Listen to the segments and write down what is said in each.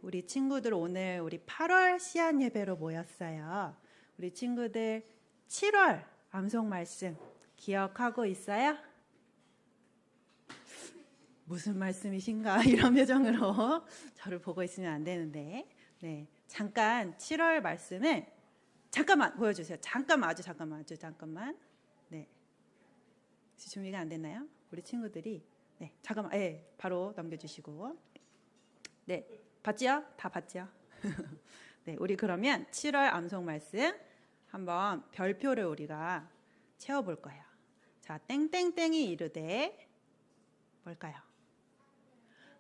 우리 친구들 오늘 우리 8월 시안 예배로 모였어요. 우리 친구들 7월 암송 말씀 기억하고 있어요? 무슨 말씀이신가? 이런 표정으로 저를 보고 있으면 안 되는데, 네, 잠깐 7월 말씀을 잠깐만 보여주세요. 잠깐만. 네, 준비가 안 됐나요? 우리 친구들이 네, 잠깐만, 바로 넘겨주시고, 네, 봤지요? 다 봤지요? 네, 우리 그러면 7월 암송 말씀 한번 별표를 우리가 채워볼 거예요. 자, 땡땡땡이 이르되 뭘까요?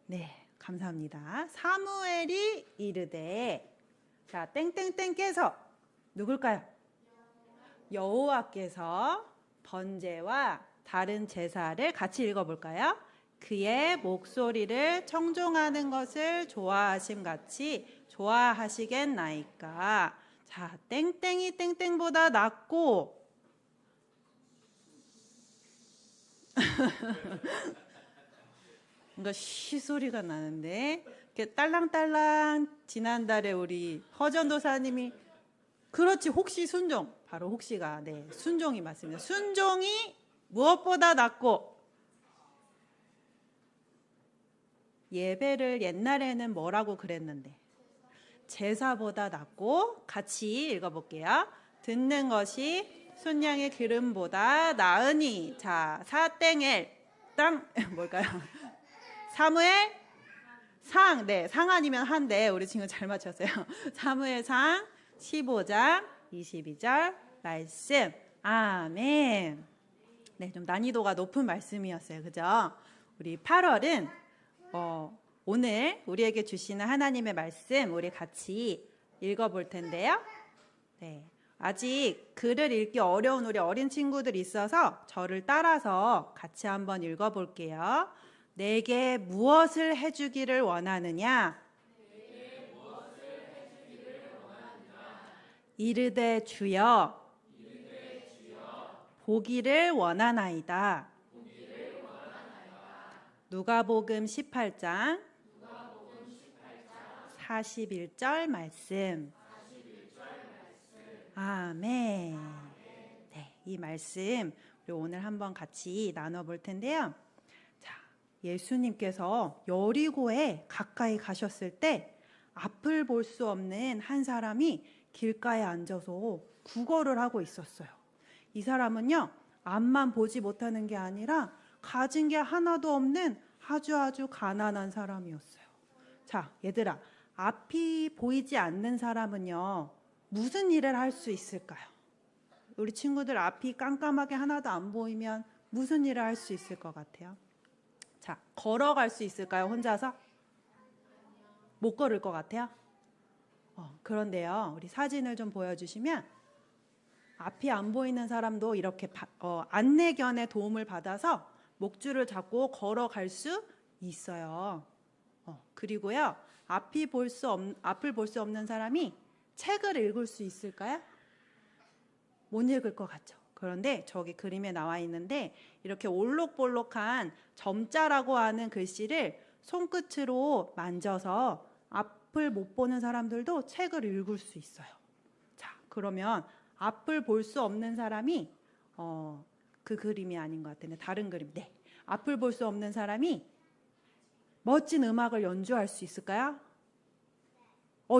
네, 감사합니다. 사무엘이 이르되, 자, 땡땡땡께서 누굴까요? 여호와께서 번제와 다른 제사를 같이 읽어볼까요? 그의 목소리를 청종하는 것을 좋아하심 같이 좋아하시겠나이까. 자, 땡땡이 땡땡보다 낫고 뭔가 쉬 소리가 나는데, 이렇게 딸랑딸랑 지난달에 우리 허전도사님이 그렇지, 혹시 순종, 바로 혹시가 네, 순종이 맞습니다. 순종이 무엇보다 낫고, 예배를 옛날에는 뭐라고 그랬는데 제사보다 낫고, 같이 읽어볼게요. 듣는 것이 순양의 기름보다 나으니. 자, 사땡엘 땅 뭘까요? 사무엘 상, 네, 상 아니면 한데 우리 친구 잘 맞췄어요. 사무엘 상 15장 22절 말씀. 아멘. 네, 좀 난이도가 높은 말씀이었어요. 그죠? 우리 8월은 오늘 우리에게 주시는 하나님의 말씀 우리 같이 읽어볼 텐데요. 네, 아직 글을 읽기 어려운 우리 어린 친구들 있어서 저를 따라서 같이 한번 읽어볼게요. 내게 무엇을 해주기를 원하느냐? 이르되 주여 보기를 원하나이다. 누가복음 18장 41절 말씀. 아멘. 네, 이 말씀 우리 오늘 한번 같이 나눠볼 텐데요. 자, 예수님께서 여리고에 가까이 가셨을 때 앞을 볼 수 없는 한 사람이 길가에 앉아서 구걸을 하고 있었어요. 이 사람은요, 앞만 보지 못하는 게 아니라 가진 게 하나도 없는 아주 가난한 사람이었어요. 자, 얘들아, 앞이 보이지 않는 사람은요, 무슨 일을 할 수 있을까요? 우리 친구들 앞이 깜깜하게 하나도 안 보이면 무슨 일을 할 수 있을 것 같아요? 자, 걸어갈 수 있을까요? 혼자서? 못 걸을 것 같아요? 그런데요, 우리 사진을 좀 보여주시면 앞이 안 보이는 사람도 이렇게 안내견의 도움을 받아서 목줄을 잡고 걸어갈 수 있어요. 그리고요, 앞을 볼 수 없는 사람이 책을 읽을 수 있을까요? 못 읽을 것 같죠. 그런데 저기 그림에 나와 있는데 이렇게 올록볼록한 점자라고 하는 글씨를 손끝으로 만져서 앞을 못 보는 사람들도 책을 읽을 수 있어요. 자, 그러면 앞을 볼 수 없는 사람이 그 그림이 아닌 것 같은데 다른 그림. 네, 앞을 볼 수 없는 사람이 멋진 음악을 연주할 수 있을까요?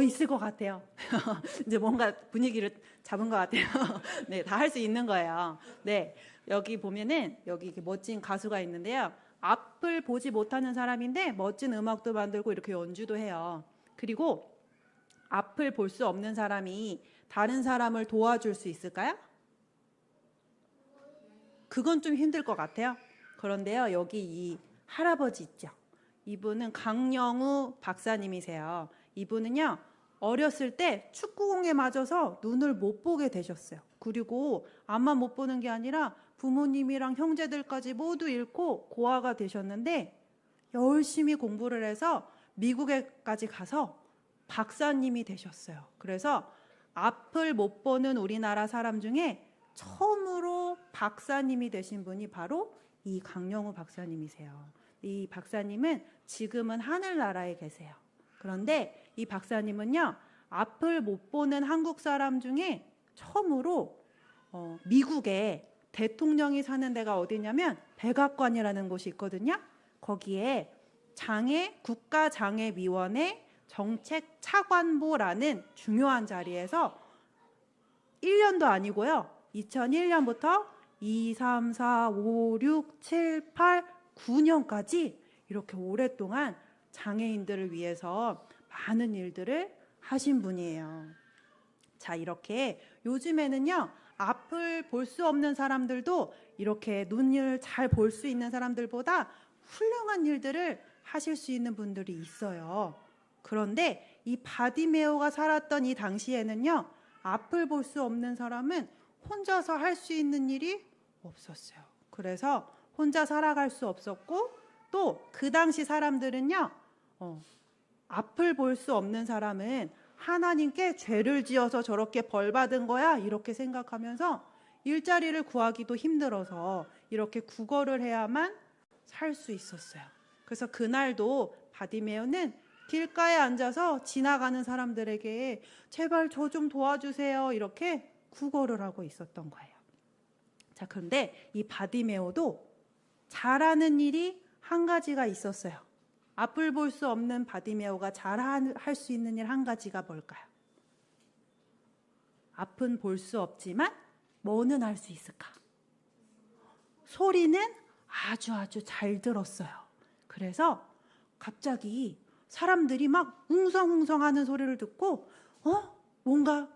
있을 것 같아요. 이제 뭔가 분위기를 잡은 것 같아요. 네, 다 할 수 있는 거예요. 네, 여기 보면은 여기 이렇게 멋진 가수가 있는데요. 앞을 보지 못하는 사람인데 멋진 음악도 만들고 이렇게 연주도 해요. 그리고 앞을 볼 수 없는 사람이 다른 사람을 도와줄 수 있을까요? 그건 좀 힘들 것 같아요. 그런데요, 여기 이 할아버지 있죠? 이분은 강영우 박사님이세요. 이분은요, 어렸을 때 축구공에 맞아서 눈을 못 보게 되셨어요. 그리고 앞만 못 보는 게 아니라 부모님이랑 형제들까지 모두 잃고 고아가 되셨는데 열심히 공부를 해서 미국에까지 가서 박사님이 되셨어요. 그래서 앞을 못 보는 우리나라 사람 중에 처음으로 박사님이 되신 분이 바로 이 강영우 박사님이세요. 이 박사님은 지금은 하늘나라에 계세요. 그런데 이 박사님은요, 앞을 못 보는 한국 사람 중에 처음으로 미국에 대통령이 사는 데가 어디냐면 백악관이라는 곳이 있거든요. 거기에 국가장애위원회 정책차관보라는 중요한 자리에서 1년도 아니고요. 2001년부터 2, 3, 4, 5, 6, 7, 8, 9년까지 이렇게 오랫동안 장애인들을 위해서 많은 일들을 하신 분이에요. 자, 이렇게 요즘에는요, 앞을 볼 수 없는 사람들도 이렇게 눈을 잘 볼 수 있는 사람들보다 훌륭한 일들을 하실 수 있는 분들이 있어요. 그런데 이 바디메오가 살았던 이 당시에는요, 앞을 볼 수 없는 사람은 혼자서 할 수 있는 일이 없었어요. 그래서 혼자 살아갈 수 없었고, 또 그 당시 사람들은요, 앞을 볼 수 없는 사람은 하나님께 죄를 지어서 저렇게 벌 받은 거야 이렇게 생각하면서 일자리를 구하기도 힘들어서 이렇게 구걸을 해야만 살 수 있었어요. 그래서 그날도 바디메오는 길가에 앉아서 지나가는 사람들에게 제발 저 좀 도와주세요 이렇게 구걸을 하고 있었던 거예요. 자, 그런데 이 바디메오도 잘하는 일이 한 가지가 있었어요. 앞을 볼 수 없는 바디메오가 잘 할 수 있는 일 한 가지가 뭘까요? 앞은 볼 수 없지만 뭐는 할 수 있을까? 소리는 아주 잘 들었어요. 그래서 갑자기 사람들이 막 웅성웅성하는 소리를 듣고 뭔가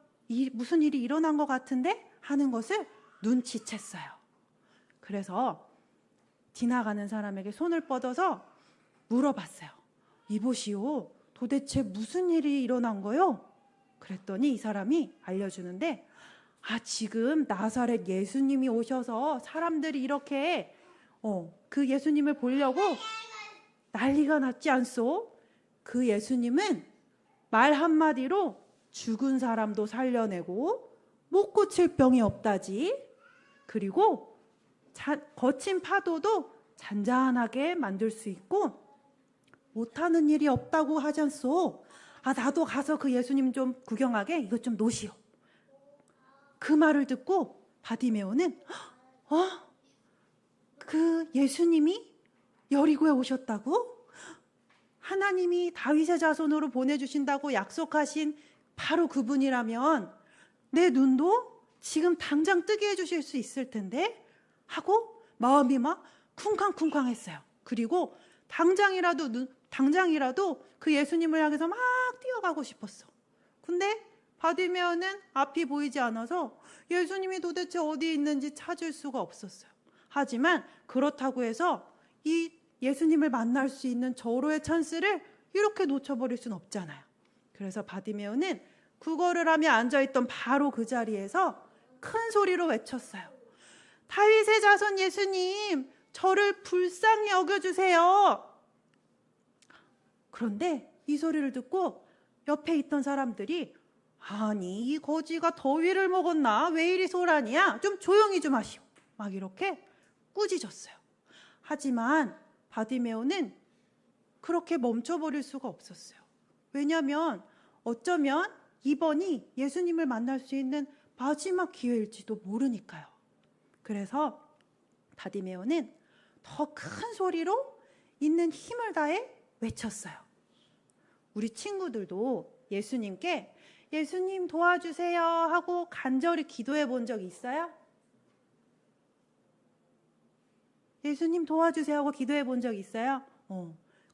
무슨 일이 일어난 것 같은데 하는 것을 눈치챘어요. 그래서 지나가는 사람에게 손을 뻗어서 물어봤어요. 이보시오, 도대체 무슨 일이 일어난 거요? 그랬더니 이 사람이 알려주는데, 지금 나사렛 예수님이 오셔서 사람들이 이렇게 그 예수님을 보려고 난리가 났지 않소? 그 예수님은 말 한마디로 죽은 사람도 살려내고 못 고칠 병이 없다지. 그리고 거친 파도도 잔잔하게 만들 수 있고 못하는 일이 없다고 하지 않소? 나도 가서 그 예수님 좀 구경하게, 이것 좀 놓으시오. 그 말을 듣고 바디메오는 그 예수님이 여리고에 오셨다고? 하나님이 다윗의 자손으로 보내주신다고 약속하신 바로 그분이라면 내 눈도 지금 당장 뜨게 해주실 수 있을 텐데 하고 마음이 막 쿵쾅쿵쾅했어요. 그리고 당장이라도 그 예수님을 향해서 막 뛰어가고 싶었어. 근데 바디메오는 앞이 보이지 않아서 예수님이 도대체 어디 있는지 찾을 수가 없었어요. 하지만 그렇다고 해서 이 예수님을 만날 수 있는 절호의 찬스를 이렇게 놓쳐버릴 수는 없잖아요. 그래서 바디메오는 구걸을 하며 앉아있던 바로 그 자리에서 큰 소리로 외쳤어요. 다윗의 자손 예수님, 저를 불쌍히 여겨주세요. 그런데 이 소리를 듣고 옆에 있던 사람들이 아니 이 거지가 더위를 먹었나? 왜 이리 소란이야? 좀 조용히 좀 하시오. 막 이렇게 꾸짖었어요. 하지만 바디메오는 그렇게 멈춰버릴 수가 없었어요. 왜냐하면 어쩌면 이번이 예수님을 만날 수 있는 마지막 기회일지도 모르니까요. 그래서 바디메오는 더 큰 소리로 있는 힘을 다해 외쳤어요. 우리 친구들도 예수님께 예수님 도와주세요 하고 간절히 기도해 본 적 있어요? 예수님 도와주세요 하고 기도해 본 적 있어요?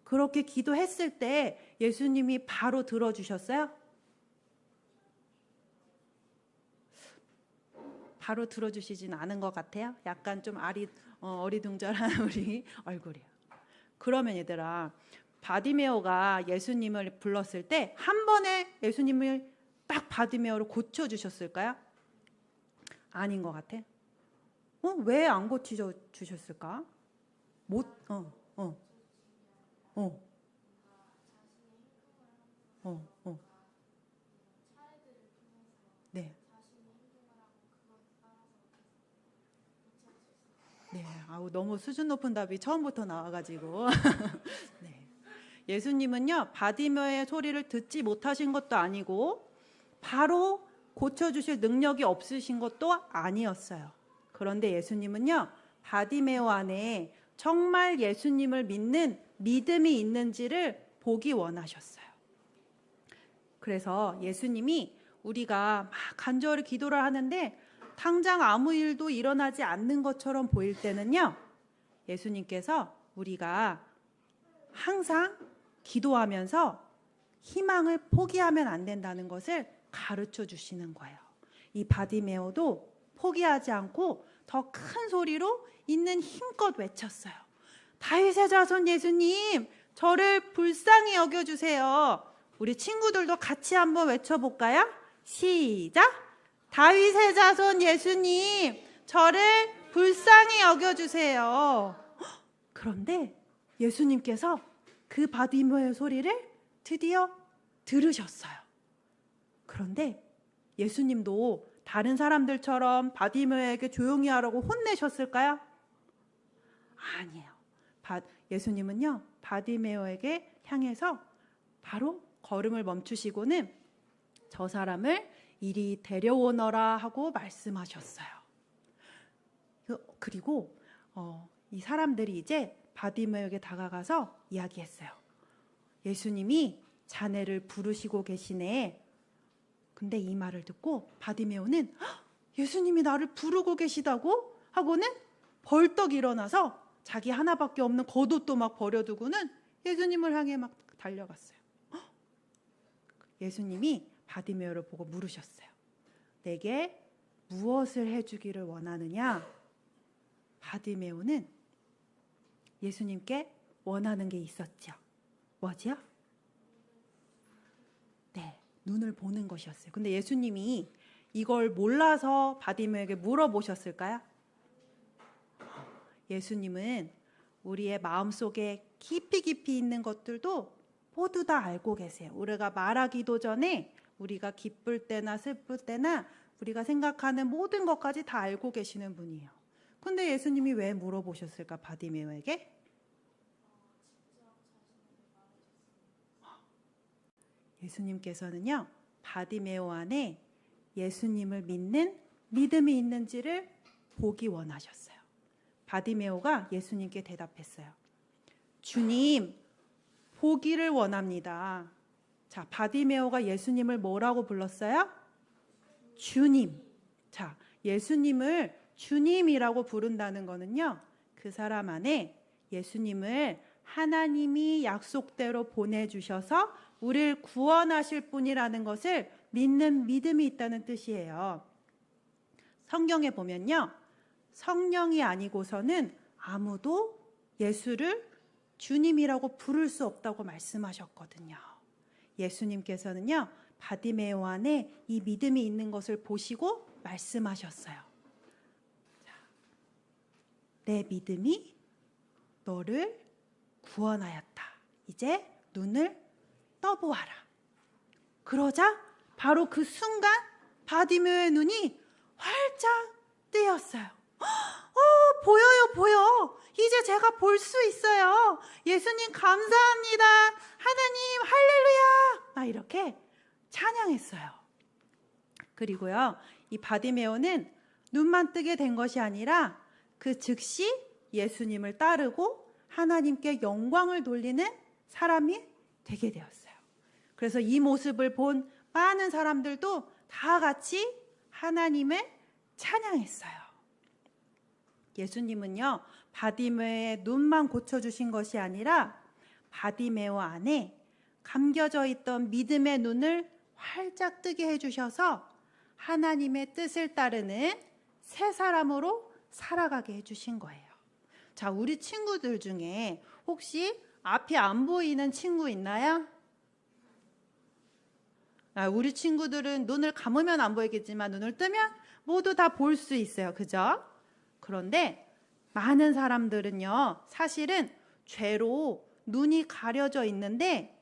그렇게 기도했을 때 예수님이 바로 들어주셨어요? 바로 들어주시진 않은 것 같아요. 약간 좀 어리둥절한 우리 얼굴이에요. 그러면 얘들아, 바디메오가 예수님을 불렀을 때 한 번에 예수님을 딱 바디메오를 고쳐주셨을까요? 아닌 것 같아. 왜 안 고쳐주셨을까? 네. 네, 너무 수준 높은 답이 처음부터 나와가지고 네. 예수님은요, 바디메오의 소리를 듣지 못하신 것도 아니고 바로 고쳐주실 능력이 없으신 것도 아니었어요. 그런데 예수님은요, 바디메오 안에 정말 예수님을 믿는 믿음이 있는지를 보기 원하셨어요. 그래서 예수님이 우리가 막 간절히 기도를 하는데 당장 아무 일도 일어나지 않는 것처럼 보일 때는요, 예수님께서 우리가 항상 기도하면서 희망을 포기하면 안 된다는 것을 가르쳐 주시는 거예요. 이 바디메오도 포기하지 않고 더 큰 소리로 있는 힘껏 외쳤어요. 다윗의 자손 예수님, 저를 불쌍히 여겨주세요. 우리 친구들도 같이 한번 외쳐볼까요? 시작! 다윗의 자손 예수님, 저를 불쌍히 여겨주세요. 그런데 예수님께서 그 바디메오의 소리를 드디어 들으셨어요. 그런데 예수님도 다른 사람들처럼 바디메오에게 조용히 하라고 혼내셨을까요? 아니에요. 예수님은요, 바디메오에게 향해서 바로 걸음을 멈추시고는 저 사람을 이리 데려오너라 하고 말씀하셨어요. 그리고 이 사람들이 이제 바디메오에게 다가가서 이야기했어요. 예수님이 자네를 부르시고 계시네. 근데 이 말을 듣고 바디메오는 예수님이 나를 부르고 계시다고? 하고는 벌떡 일어나서 자기 하나밖에 없는 겉옷도 막 버려두고는 예수님을 향해 막 달려갔어요. 예수님이 바디메오를 보고 물으셨어요. 내게 무엇을 해주기를 원하느냐? 바디메오는 예수님께 원하는 게 있었죠. 뭐지요? 네, 눈을 보는 것이었어요. 근데 예수님이 이걸 몰라서 바디메오에게 물어보셨을까요? 예수님은 우리의 마음속에 깊이 있는 것들도 모두 다 알고 계세요. 우리가 말하기도 전에 우리가 기쁠 때나 슬플 때나 우리가 생각하는 모든 것까지 다 알고 계시는 분이에요. 근데 예수님이 왜 물어보셨을까, 바디메오에게? 예수님께서는요, 바디메오 안에 예수님을 믿는 믿음이 있는지를 보기 원하셨어요. 바디메오가 예수님께 대답했어요. 주님, 보기를 원합니다. 자, 바디메오가 예수님을 뭐라고 불렀어요? 주님. 자, 예수님을 주님이라고 부른다는 거는요, 그 사람 안에 예수님을 하나님이 약속대로 보내주셔서 우리를 구원하실 분이라는 것을 믿는 믿음이 있다는 뜻이에요. 성경에 보면요, 성령이 아니고서는 아무도 예수를 주님이라고 부를 수 없다고 말씀하셨거든요. 예수님께서는요, 바디메오 안에 이 믿음이 있는 것을 보시고 말씀하셨어요. 자, 내 믿음이 너를 구원하였다. 이제 눈을 떠보아라. 그러자 바로 그 순간 바디메오의 눈이 활짝 뜨였어요. 보여. 이제 제가 볼 수 있어요. 예수님 감사합니다. 하나님 할렐루야. 막 이렇게 찬양했어요. 그리고요, 이 바디메오는 눈만 뜨게 된 것이 아니라 그 즉시 예수님을 따르고 하나님께 영광을 돌리는 사람이 되게 되었어요. 그래서 이 모습을 본 많은 사람들도 다 같이 하나님을 찬양했어요. 예수님은요, 바디메오의 눈만 고쳐주신 것이 아니라 바디메오 안에 감겨져 있던 믿음의 눈을 활짝 뜨게 해주셔서 하나님의 뜻을 따르는 새 사람으로 살아가게 해주신 거예요. 자, 우리 친구들 중에 혹시 앞이 안 보이는 친구 있나요? 우리 친구들은 눈을 감으면 안 보이겠지만 눈을 뜨면 모두 다 볼 수 있어요. 그죠? 그런데 많은 사람들은요, 사실은 죄로 눈이 가려져 있는데,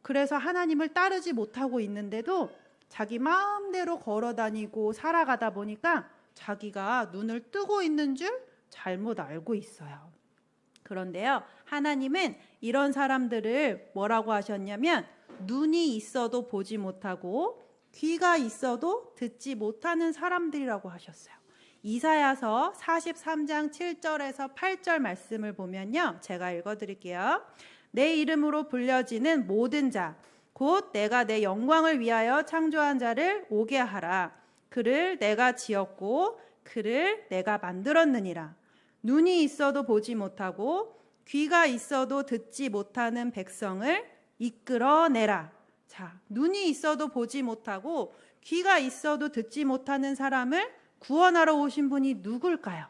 그래서 하나님을 따르지 못하고 있는데도 자기 마음대로 걸어다니고 살아가다 보니까 자기가 눈을 뜨고 있는 줄 잘못 알고 있어요. 그런데요, 하나님은 이런 사람들을 뭐라고 하셨냐면 눈이 있어도 보지 못하고 귀가 있어도 듣지 못하는 사람들이라고 하셨어요. 이사야서 43장 7절에서 8절 말씀을 보면요, 제가 읽어드릴게요. 내 이름으로 불려지는 모든 자, 곧 내가 내 영광을 위하여 창조한 자를 오게 하라. 그를 내가 지었고 그를 내가 만들었느니라. 눈이 있어도 보지 못하고 귀가 있어도 듣지 못하는 백성을 이끌어내라. 자, 눈이 있어도 보지 못하고 귀가 있어도 듣지 못하는 사람을 구원하러 오신 분이 누굴까요?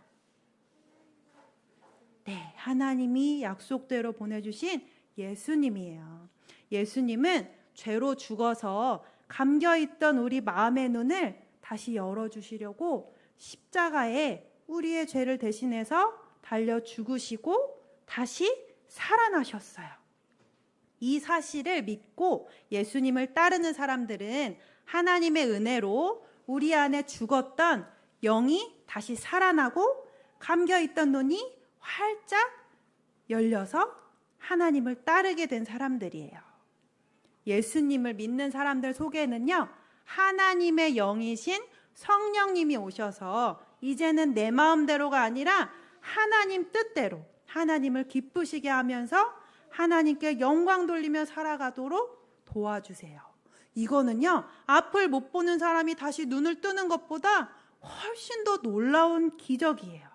네, 하나님이 약속대로 보내주신 예수님이에요. 예수님은 죄로 죽어서 감겨있던 우리 마음의 눈을 다시 열어주시려고 십자가에 우리의 죄를 대신해서 달려 죽으시고 다시 살아나셨어요. 이 사실을 믿고 예수님을 따르는 사람들은 하나님의 은혜로 우리 안에 죽었던 영이 다시 살아나고 감겨있던 눈이 활짝 열려서 하나님을 따르게 된 사람들이에요. 예수님을 믿는 사람들 속에는요, 하나님의 영이신 성령님이 오셔서 이제는 내 마음대로가 아니라 하나님 뜻대로 하나님을 기쁘시게 하면서 하나님께 영광 돌리며 살아가도록 도와주세요. 이거는요, 앞을 못 보는 사람이 다시 눈을 뜨는 것보다 훨씬 더 놀라운 기적이에요.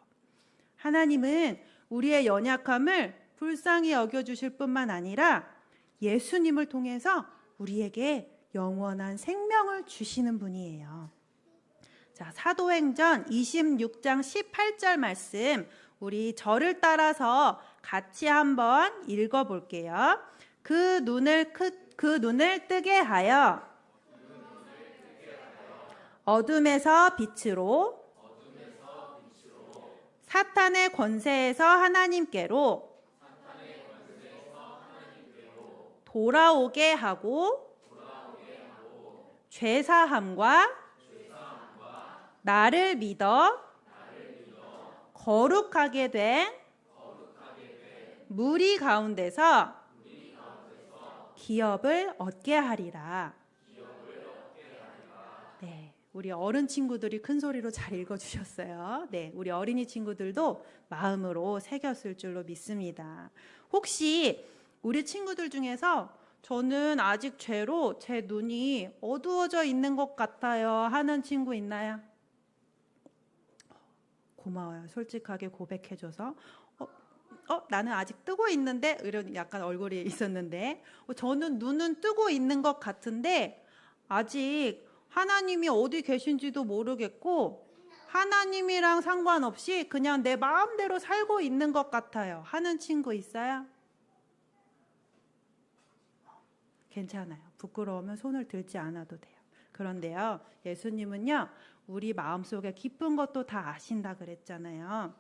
하나님은 우리의 연약함을 불쌍히 여겨주실 뿐만 아니라 예수님을 통해서 우리에게 영원한 생명을 주시는 분이에요. 자, 사도행전 26장 18절 말씀, 우리 저를 따라서 같이 한번 읽어볼게요. 그 눈을 뜨게 하여 어둠에서 빛으로 사탄의 권세에서 하나님께로 돌아오게 하고 죄사함과 나를 믿어 거룩하게 된 무리 가운데서 기업을 얻게 하리라. 네, 우리 어른 친구들이 큰 소리로 잘 읽어주셨어요. 네, 우리 어린이 친구들도 마음으로 새겼을 줄로 믿습니다. 혹시 우리 친구들 중에서 저는 아직 죄로 제 눈이 어두워져 있는 것 같아요 하는 친구 있나요? 고마워요. 솔직하게 고백해줘서. 나는 아직 뜨고 있는데 이런 약간 얼굴이 있었는데 저는 눈은 뜨고 있는 것 같은데 아직 하나님이 어디 계신지도 모르겠고 하나님이랑 상관없이 그냥 내 마음대로 살고 있는 것 같아요 하는 친구 있어요? 괜찮아요. 부끄러우면 손을 들지 않아도 돼요. 그런데요, 예수님은요, 우리 마음속에 깊은 것도 다 아신다 그랬잖아요.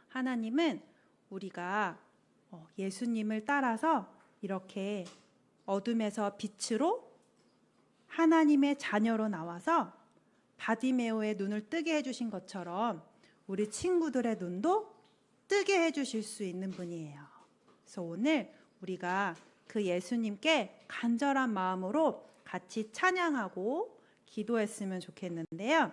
하나님은 우리가 예수님을 따라서 이렇게 어둠에서 빛으로 하나님의 자녀로 나와서 바디메오의 눈을 뜨게 해주신 것처럼 우리 친구들의 눈도 뜨게 해주실 수 있는 분이에요. 그래서 오늘 우리가 그 예수님께 간절한 마음으로 같이 찬양하고 기도했으면 좋겠는데요.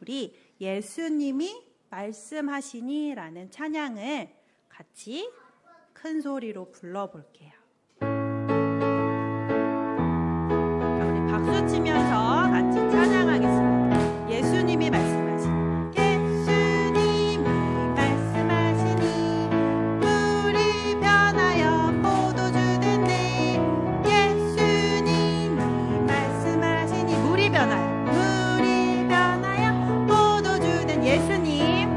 우리 예수님이 말씀하시니 라는 찬양을 같이 큰 소리로 불러볼게요. 우리 박수 치면서 같이 찬양하겠습니다. 예수님이 말씀하시니 예수님이 말씀하시니 물이 변하여 포도주 됐네. 예수님이 말씀하시니 물이 변하여 포도주 된 예수님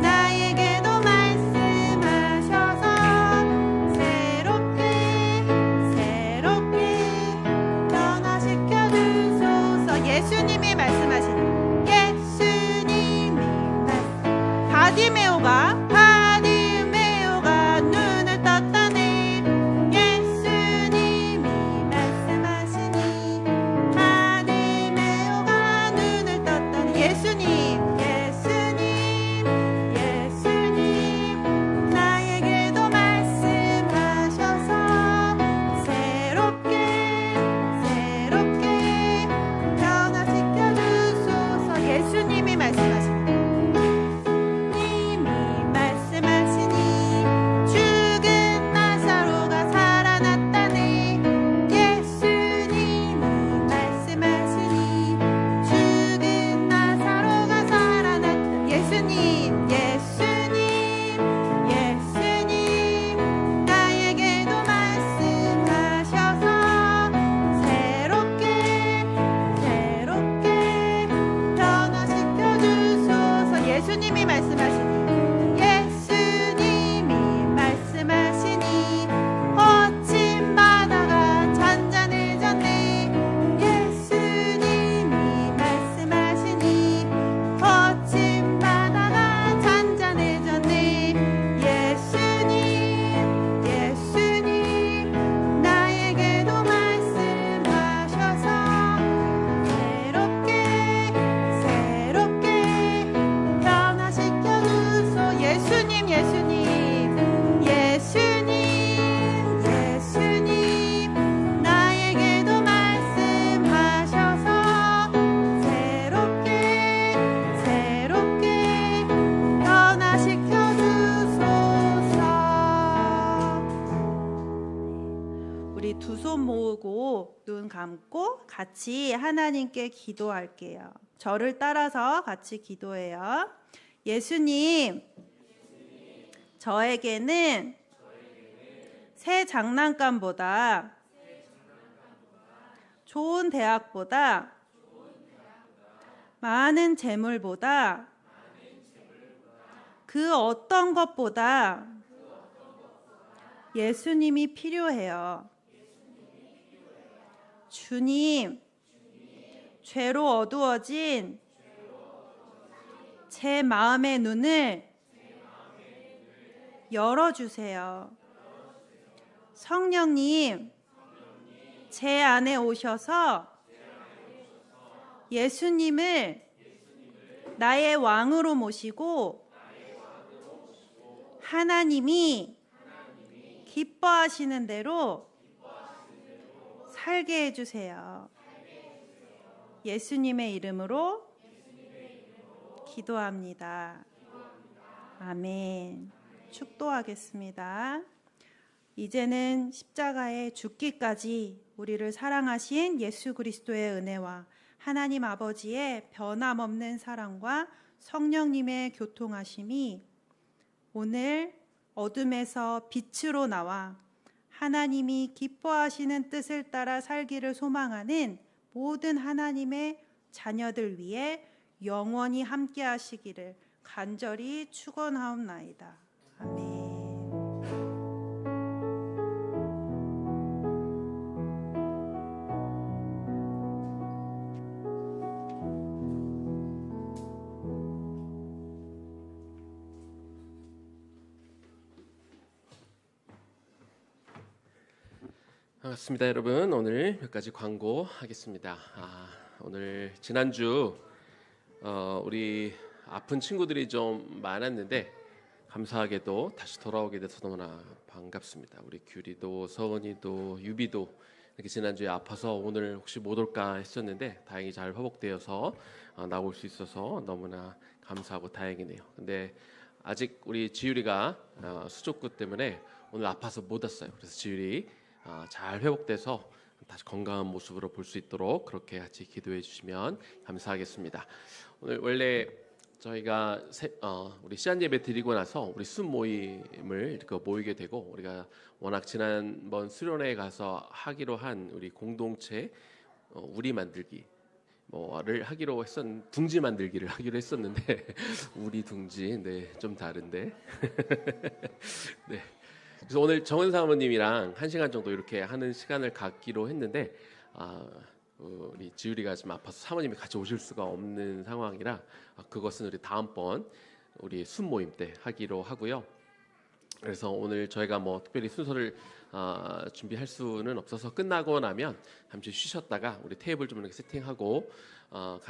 나에게도 말씀하셔서 새롭게 예수님, 예수님, 예수님, 나에게도 말씀하셔서 새롭게 새롭게 변화시켜 주소서. 우리 두 손 모으고 눈 감고 같이 하나님께 기도할게요. 저를 따라서 같이 기도해요. 예수님, 저에게는 새 장난감보다 좋은 대학보다 많은 재물보다 그 어떤 것보다 예수님이 필요해요. 주님, 죄로 어두워진 제 마음의 눈을 열어주세요. 성령님, 제 안에 오셔서 예수님을 나의 왕으로 모시고 하나님이 기뻐하시는 대로 살게 해주세요. 예수님의 이름으로 기도합니다. 아멘. 축도하겠습니다. 이제는 십자가에 죽기까지 우리를 사랑하신 예수 그리스도의 은혜와 하나님 아버지의 변함없는 사랑과 성령님의 교통하심이 오늘 어둠에서 빛으로 나와 하나님이 기뻐하시는 뜻을 따라 살기를 소망하는 모든 하나님의 자녀들 위해 영원히 함께 하시기를 간절히 축원하옵나이다. 아멘. 반갑습니다, 여러분. 오늘 몇 가지 광고하겠습니다. 오늘 지난주 우리 아픈 친구들이 좀 많았는데 감사하게도 다시 돌아오게 돼서 너무나 반갑습니다. 우리 규리도, 서은이도, 유비도 이렇게 지난주에 아파서 오늘 혹시 못 올까 했었는데 다행히 잘 회복되어서 나올 수 있어서 너무나 감사하고 다행이네요. 근데 아직 우리 지율이가 수족구 때문에 오늘 아파서 못 왔어요. 그래서 지율이 잘 회복돼서 다시 건강한 모습으로 볼 수 있도록 그렇게 같이 기도해 주시면 감사하겠습니다. 오늘 원래 저희가 우리 시한 예배 드리고 나서 우리 순 모임을 이렇게 모이게 되고 우리가 워낙 지난번 수련회에 가서 하기로 한 우리 공동체 우리 만들기 뭐를 하기로 둥지 만들기를 하기로 했었는데 우리 둥지 좀 다른데 네. 그래서 오늘 정은 사모님이랑 1시간 정도 이렇게 하는 시간을 갖기로 했는데 우리 지율이가 좀 아파서 사모님이 같이 오실 수가 없는 상황이라 그것은 우리 다음번 우리 순 모임 때 하기로 하고요. 그래서 오늘 저희가 뭐 특별히 순서를 준비할 수는 없어서 끝나고 나면 잠시 쉬셨다가 우리 테이블 좀 이렇게 세팅하고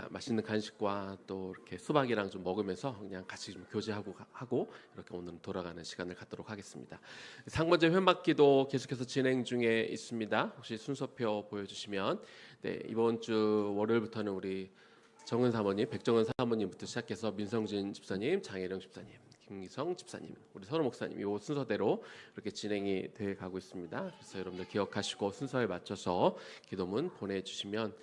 맛있는 간식과 또 이렇게 수박이랑 좀 먹으면서 그냥 같이 좀 교제하고 이렇게 오늘 돌아가는 시간을 갖도록 하겠습니다. 상번제 회막기도 계속해서 진행 중에 있습니다. 혹시 순서표 보여주시면 이번 주 월요일부터는 우리 정은 사모님, 백정은 사모님부터 시작해서 민성진 집사님, 장혜령 집사님, 김기성 집사님, 우리 선호 목사님 이 순서대로 이렇게 진행이 돼 가고 있습니다. 그래서 여러분들 기억하시고 순서에 맞춰서 기도문 보내주시면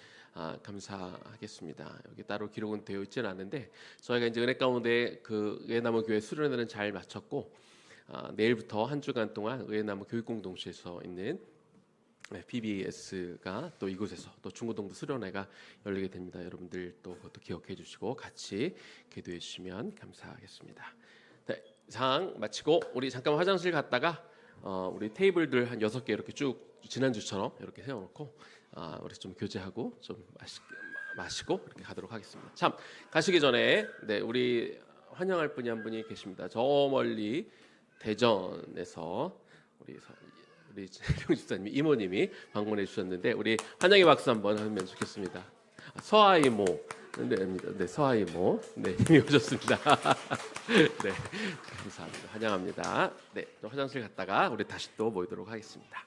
감사하겠습니다. 여기 따로 기록은 되어 있지는 않은데 저희가 이제 은혜 가운데 그 의회나무 교회 수련회는 잘 마쳤고 내일부터 한 주간 동안 의회나무 교육공동체에서 있는 PBS가 또 이곳에서 또 중고등부 수련회가 열리게 됩니다. 여러분들 또 그것도 기억해 주시고 같이 기도해 주시면 감사하겠습니다. 네, 상 마치고 우리 잠깐 화장실 갔다가 우리 테이블들 한 6개 이렇게 쭉 지난주처럼 이렇게 세워놓고 우리 좀 교제하고 좀 마시고 이렇게 가도록 하겠습니다. 참 가시기 전에 우리 환영할 분이 한 분이 계십니다. 저 멀리 대전에서 우리 혜령 집사님 이모님이 방문해 주셨는데 우리 환영의 박수 한번 하면 좋겠습니다. 서아 이모 네, 서하이 모, 네, 힘이 오셨습니다. 네, 감사합니다. 환영합니다. 네, 또 화장실 갔다가 우리 다시 또 모이도록 하겠습니다.